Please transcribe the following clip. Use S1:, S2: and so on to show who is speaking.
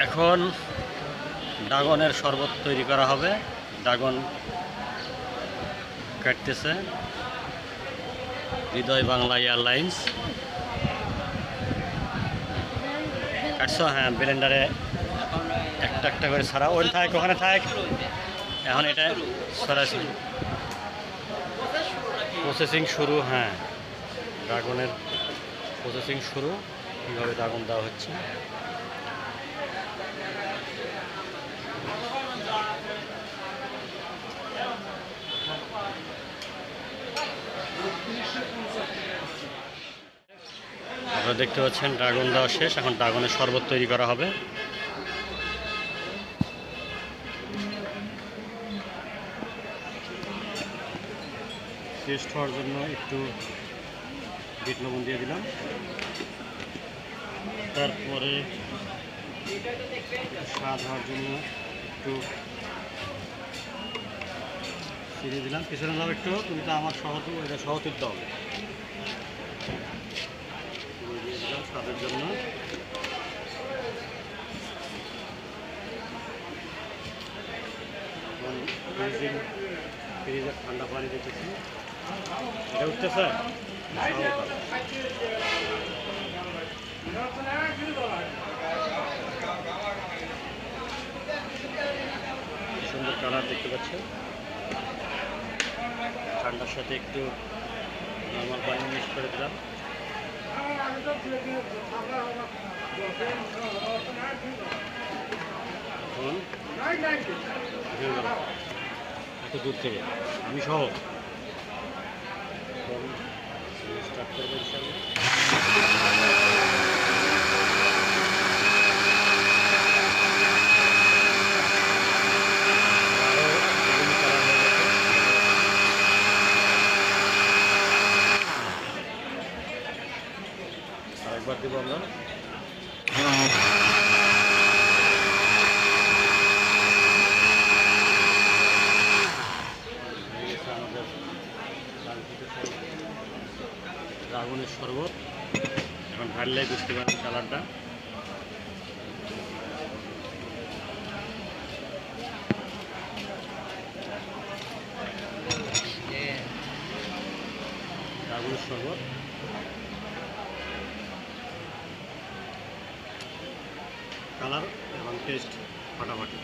S1: এখন ড্রাগনের শরবত তৈরি করা হবে। ড্রাগন কাটতেছে হৃদয় বাংলা এয়ারলাইন্স। কাটছো? হ্যাঁ, ব্লেন্ডারে একটা একটা করে ছাড়া। ওই থাক, ওখানে থাক। এখন এটা সরাসরি প্রসেসিং শুরু। হ্যাঁ, ড্রাগনের প্রসেসিং শুরু। কীভাবে ড্রাগন দেওয়া হচ্ছে। আপনারা দেখতে পাচ্ছেন ড্রাগন দেওয়া শেষ। এখন ড্রাগনের শরবত তৈরি করা হবে। টেস্ট হওয়ার জন্য একটু বিট লবণ দিয়ে দিলাম। তারপরে স্বাদ হওয়ার জন্য একটু চিনি দিলাম। পিছনে যাও একটু, তুমি তো আমার এটা সহযোগিত হবে। দিয়ে দিলাম স্বাদের জন্য। ফ্রিজের ঠান্ডা পানি দিতেছি। এটা উঠতেছে। সুন্দর কালার দেখতে পাচ্ছেন। ঠান্ডার সাথে একটু নর্মাল পানি মিক্স করে দিলাম। এত দূর থেকে আমি সহ স্টার্ট করবো ইনশাআল্লাহ। আরেকবার দেবো আমরা। ড্রাগনের শরবত এখন ঢাললে বুঝতে পারেন কালারটা। ড্রাগনের শরবত কালার এবং টেস্ট ফাটাফাটি।